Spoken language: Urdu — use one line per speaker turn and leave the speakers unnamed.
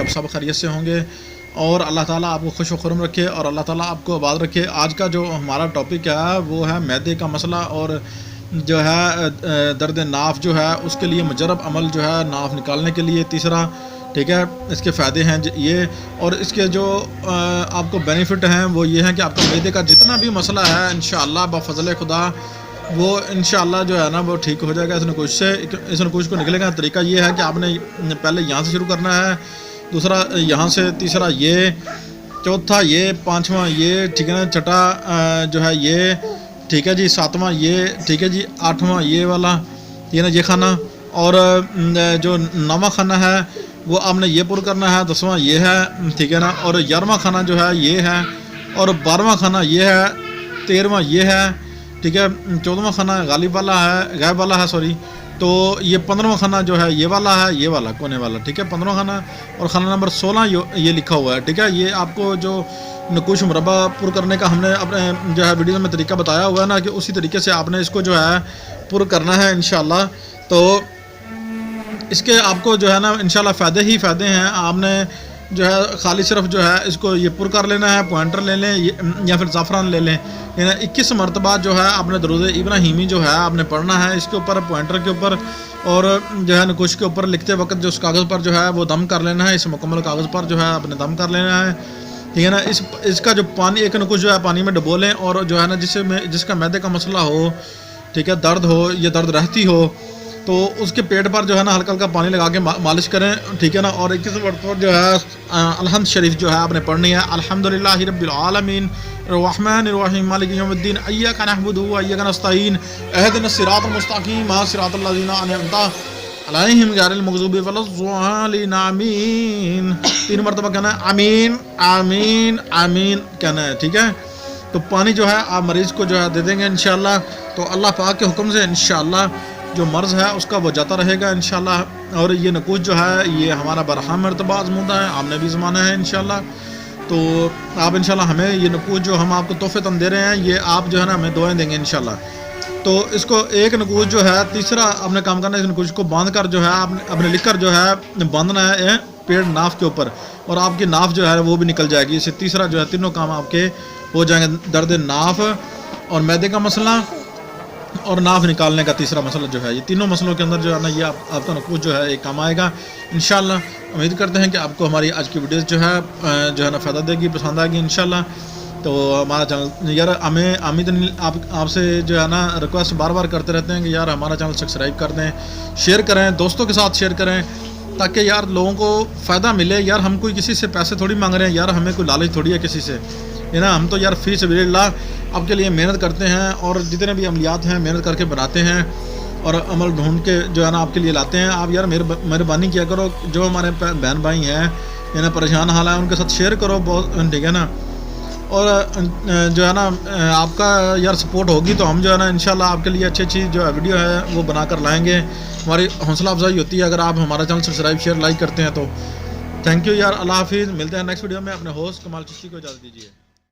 آپ سب خیریت سے ہوں گے اور اللہ تعالیٰ آپ کو خوش و خرم رکھے اور اللہ تعالیٰ آپ کو آباد رکھے۔ آج کا جو ہمارا ٹاپک ہے وہ ہے معدے کا مسئلہ اور جو ہے درد ناف جو ہے اس کے لیے مجرب عمل جو ہے ناف نکالنے کے لیے تیسرا، ٹھیک ہے، اس کے فائدے ہیں یہ، اور اس کے جو آپ کو بینیفٹ ہیں وہ یہ ہیں کہ آپ کا معدے کا جتنا بھی مسئلہ ہے انشاءاللہ بفضل خدا وہ انشاءاللہ جو ہے نا وہ ٹھیک ہو جائے گا اس نکوش کو نکلے گا۔ طریقہ یہ ہے کہ آپ نے پہلے یہاں سے شروع کرنا ہے، دوسرا یہاں سے، تیسرا یہ، چوتھا یہ، پانچواں یہ، ٹھیک ہے نا، چھٹا جو ہے یہ، ٹھیک ہے جی، ساتواں یہ، ٹھیک ہے جی، آٹھواں یہ والا، یہ نا یہ کھانا، اور جو نواں کھانا ہے وہ آپ نے یہ پر کرنا ہے، 10واں یہ ہے، ٹھیک ہے نا، اور 11واں کھانا جو ہے یہ ہے، اور 12واں کھانا یہ ہے، 13واں یہ ہے، ٹھیک ہے، 14واں کھانا غائب والا ہے سوری، تو یہ 15واں کھانا جو ہے یہ والا ہے، یہ والا کونے والا، ٹھیک ہے، 15واں کھانا، اور کھانا نمبر 16 یہ لکھا ہوا ہے، ٹھیک ہے۔ یہ آپ کو جو نکوش مربع پر کرنے کا ہم نے اپنے جو ہے ویڈیو میں طریقہ بتایا ہوا ہے نا، کہ اسی طریقے سے آپ نے اس کو جو ہے پر کرنا ہے انشاءاللہ۔ تو اس کے آپ کو جو ہے نا انشاءاللہ فائدے ہی فائدے ہیں۔ آپ نے جو ہے خالی صرف جو ہے اس کو یہ پر کر لینا ہے، پوائنٹر لے لیں یا پھر زعفران لے لیں، 21 مرتبہ جو ہے آپ نے درود ابراہیمی جو ہے آپ نے پڑھنا ہے اس کے اوپر، پوائنٹر کے اوپر، اور جو ہے نکوش کے اوپر لکھتے وقت جو اس کاغذ پر جو ہے وہ دم کر لینا ہے، اس مکمل کاغذ پر جو ہے آپ نے دم کر لینا ہے، ٹھیک ہے نا۔ اس کا جو پانی، ایک نکوش جو ہے پانی میں ڈبو لیں، اور جو ہے نا جس کا معدے کا مسئلہ ہو، ٹھیک ہے، درد ہو یا درد رہتی ہو، تو اس کے پیٹ پر جو ہے نا ہلکا ہلکا پانی لگا کے مالش کریں، ٹھیک ہے نا، اور 21 مرتبہ جو ہے الحمد شریف جو ہے آپ نے پڑھنی ہے۔ الحمدللہ رب العالمین الرحمن الرحیم مالک یوم الدین ایاک نعبد و ایاک نستعین اہدنا الصراط المستقیم صراط الذین انعمت علیہم غیر المغضوب ولا الضالین آمین۔ 3 مرتبہ کہنا ہے آمین آمین آمین کہنا ہے، ٹھیک ہے۔ تو پانی جو ہے آپ مریض کو جو ہے دے دیں گے انشاءاللہ، تو اللہ پاک کے حکم سے انشاءاللہ جو مرض ہے اس کا وہ جاتا رہے گا انشاءاللہ۔ اور یہ نکوش جو ہے یہ ہمارا برہم مرتبہ آزمودہ ہے، آپ نے بھی زمانہ ہے انشاءاللہ۔ تو آپ انشاءاللہ ہمیں یہ نکوش جو ہم آپ کو تحفے تن دے رہے ہیں، یہ آپ جو ہے نا ہمیں دعائیں دیں گے انشاءاللہ۔ تو اس کو ایک نکوش جو ہے تیسرا آپ نے کام کرنا ہے، اس نکوش کو باندھ کر جو ہے آپ نے لکھ کر جو ہے باندھنا ہے پیڑ ناف کے اوپر، اور آپ کی ناف جو ہے وہ بھی نکل جائے گی۔ اس سے تیسرا جو ہے تینوں کام آپ کے ہو جائیں گے، درد ناف اور معدے کا مسئلہ اور ناف نکالنے کا تیسرا مسئلہ جو ہے، یہ تینوں مسئلوں کے اندر جو ہے نا یہ آپ کا نکوش جو ہے ایک کام آئے گا انشاءاللہ۔ امید کرتے ہیں کہ آپ کو ہماری آج کی ویڈیوز جو ہے نا فائدہ دے گی، پسند آئے گی انشاءاللہ۔ تو ہمارا چینل یار ہمیں آپ سے جو ہے نا ریکویسٹ بار بار کرتے رہتے ہیں کہ یار ہمارا چینل سبسکرائب کر دیں، شیئر کریں، دوستوں کے ساتھ شیئر کریں، تاکہ یار لوگوں کو فائدہ ملے۔ یار ہم کوئی کسی سے پیسے تھوڑی مانگ رہے ہیں، یار ہمیں کوئی لالچ تھوڑی ہے کسی سے، ہے نا۔ ہم تو یار فی سبیل اللہ آپ کے لیے محنت کرتے ہیں، اور جتنے بھی عملیات ہیں محنت کر کے بناتے ہیں اور عمل ڈھونڈ کے جو ہے نا آپ کے لیے لاتے ہیں۔ آپ یار مہربانی کیا کرو، جو ہمارے بہن بھائی ہیں ہے نا پریشان حال ہیں ان کے ساتھ شیئر کرو بہت، ٹھیک ہے نا۔ اور جو ہے نا آپ کا یار سپورٹ ہوگی تو ہم جو ہے نا انشاءاللہ آپ کے لیے اچھی جو ہے ویڈیو ہے وہ بنا کر لائیں گے۔ ہماری حوصلہ افزائی ہوتی ہے اگر آپ ہمارا چینل سبسکرائب شیئر لائک کرتے ہیں تو۔ تھینک یو یار، اللہ حافظ، ملتے ہیں نیکسٹ ویڈیو میں۔ اپنے ہوسٹ کمال چشتی کو اجازت دیجیے۔